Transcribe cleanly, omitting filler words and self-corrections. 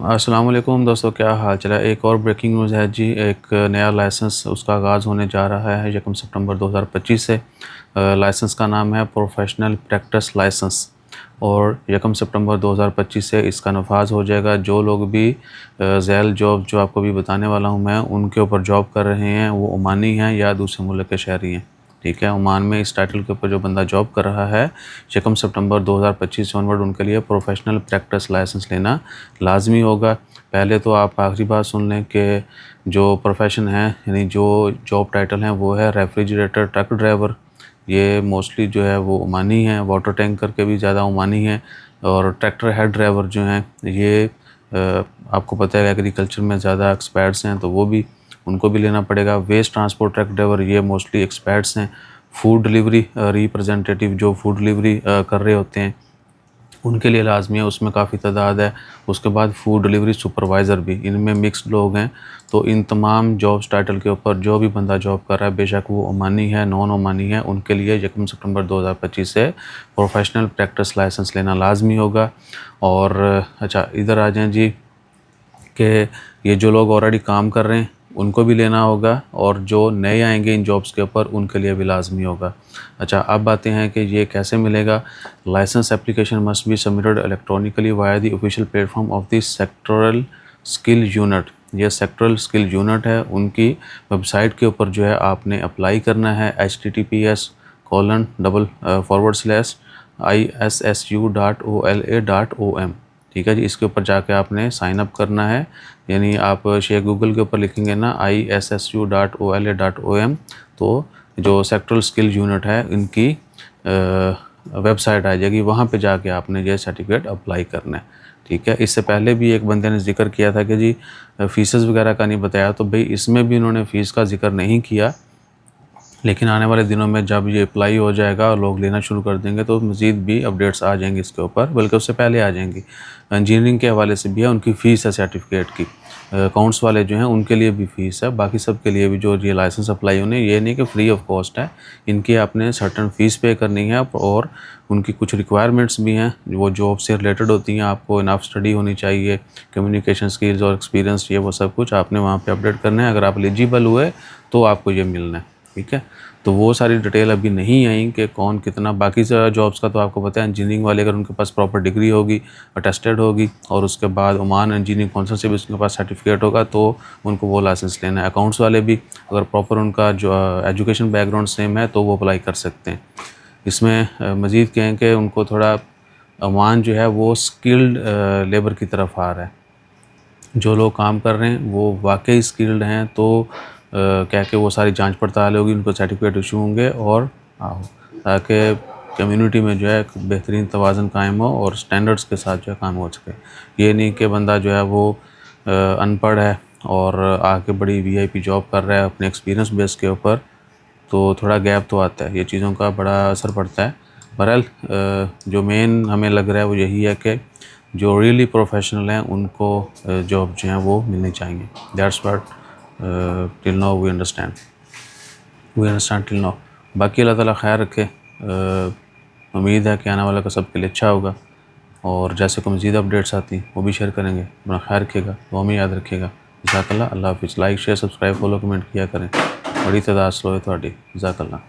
अस्सलाम वालेकुम दोस्तों, क्या हाल चल है। एक और ब्रेकिंग न्यूज़ है जी। एक नया लाइसेंस उसका आगाज़ होने जा रहा है 1 सितंबर 2025 से। लाइसेंस का नाम है प्रोफेशनल प्रैक्टिस लाइसेंस और 1 सितंबर 2025 से इसका नफाज हो जाएगा। जो लोग भी ज़ैल जॉब जो आपको भी बताने वाला हूँ मैं, उनके ऊपर जॉब कर रहे हैं, वो ओमानी हैं या दूसरे मुल्क के शहरी हैं। ठीक है, ओमान में इस टाइटल के ऊपर जो बंदा जॉब कर रहा है 1 सितंबर 2025 से ऑनवर्ड उनके लिए प्रोफेशनल प्रैक्टिस लाइसेंस लेना लाजमी होगा। पहले तो आप आखिरी बात सुन लें कि जो प्रोफेशन है, यानी जो जॉब टाइटल हैं, वो है रेफ्रिजरेटर ट्रक ड्राइवर। ये मोस्टली जो है वो ओमानी हैं। वाटर टैंकर के भी ज़्यादा ओमानी हैं। और ट्रैक्टर हेड ड्राइवर जो हैं ये आपको पता है एग्रीकल्चर में ज़्यादा एक्सपर्ट्स हैं, तो वो भी उनको भी लेना पड़ेगा। वेस्ट ट्रांसपोर्ट ट्रक ड्राइवर ये मोस्टली एक्सपर्ट्स हैं। फूड डिलीवरी रिप्रेजेंटेटिव जो फूड डिलीवरी कर रहे होते हैं उनके लिए लाजमी है, उसमें काफ़ी तादाद है। उसके बाद फूड डिलीवरी सुपरवाइज़र भी, इनमें मिक्स्ड लोग हैं। तो इन तमाम जॉब्स टाइटल के ऊपर जो भी बंदा जॉब कर रहा है, बेशक वो ओमानी है नॉन ओमानी है, उनके लिए 1 सितंबर 2025 से प्रोफेशनल प्रैक्टिस लाइसेंस लेना लाजमी होगा। और अच्छा इधर आ जाएँ जी कि ये जो लोग ऑलरेडी काम कर रहे हैं उनको भी लेना होगा, और जो नए आएंगे इन जॉब्स के ऊपर उनके लिए भी लाजमी होगा। अच्छा, अब बातें हैं कि ये कैसे मिलेगा। Licence application must be submitted electronically via the official platform of the sectoral skill unit. ये सेक्टरल स्किल यूनिट है, उनकी वेबसाइट के ऊपर जो है आपने अप्लाई करना है https://issu.ola.om। ठीक है जी, इसके ऊपर जाके आपने साइन अप करना है। यानी आप शेख गूगल के ऊपर लिखेंगे ना issu.ola.om, तो जो सेक्टरल स्किल यूनिट है इनकी वेबसाइट आ जाएगी, वहाँ पे जाके आपने ये सर्टिफिकेट अप्लाई करना है। ठीक है, इससे पहले भी एक बंदे ने जिक्र किया था कि जी फ़ीसेस वगैरह का नहीं बताया, तो भाई इसमें भी उन्होंने फ़ीस का जिक्र नहीं किया। लेकिन आने वाले दिनों में जब ये अप्लाई हो जाएगा और लोग लेना शुरू कर देंगे तो मज़ीद भी अपडेट्स आ जाएंगी इसके ऊपर, बल्कि उससे पहले आ जाएंगी। इंजीनियरिंग के हवाले से भी है, उनकी फ़ीस है सर्टिफिकेट की। अकाउंट्स वाले जो हैं उनके लिए भी फ़ीस है, बाकी सब के लिए भी जो ये लाइसेंस अप्लाई होने, ये नहीं कि फ्री ऑफ कॉस्ट है। इनकी आपने सर्टन फ़ीस पे करनी है, और उनकी कुछ रिक्वायरमेंट्स भी हैं वो जॉब से रिलेटेड होती हैं। आपको इनफ स्टडी होनी चाहिए, कम्युनिकेशन स्किल्स और एक्सपीरियंस, ये वो सब कुछ आपने वहाँ पे अपडेट करना है। अगर आप एलिजिबल हुए तो आपको ये मिलना है। ठीक है, तो वो सारी डिटेल अभी नहीं आई कि कौन कितना। बाकी जॉब्स का तो आपको पता है, इंजीनियरिंग वाले अगर उनके पास प्रॉपर डिग्री होगी, अटेस्टेड होगी, और उसके बाद ओमान इंजीनियरिंग काउंसिल से भी उसके पास सर्टिफिकेट होगा, तो उनको वो लाइसेंस लेना है। अकाउंट्स वाले भी अगर प्रॉपर उनका जो एजुकेशन बैकग्राउंड सेम है तो वो अप्लाई कर सकते हैं। इसमें मज़ीद कहें कि उनको थोड़ा ओमान जो है वो स्किल्ड लेबर की तरफ आ रहा है। जो लोग काम कर रहे हैं वो वाकई स्किल्ड हैं, तो क्या कि वो सारी जांच पड़ताल होगी, उनको सर्टिफिकेट इशू होंगे, और ताकि कम्युनिटी में जो है एक बेहतरीन तवाज़ुन कायम हो और स्टैंडर्ड्स के साथ जो है काम हो सके। ये नहीं कि बंदा जो है वो अनपढ़ है और आके बड़ी वीआईपी जॉब कर रहा है अपने एक्सपीरियंस बेस के ऊपर, तो थोड़ा गैप तो आता है, ये चीज़ों का बड़ा असर पड़ता है। बहरहाल जो मेन हमें लग रहा है वो यही है कि जो रियली प्रोफेशनल हैं उनको जॉब जो हैं वो मिलनी चाहिए। That's what till now we understand till now. बाकी अल्लाह ताला खैर रखे। उम्मीद है कि आने वाला का सबके लिए अच्छा होगा, और जैसे कोई मज़ीद अपडेट्स आती हैं वो भी शेयर करेंगे। अपना ख्याल रखिएगा, वो हमें याद रखिएगा। जज़ाकल्लाह। अल्लाह हाफ़िज़। Like share subscribe follow comment किया करें, बड़ी तादाद स्लो है थोड़ी। जज़ाकल्लाह।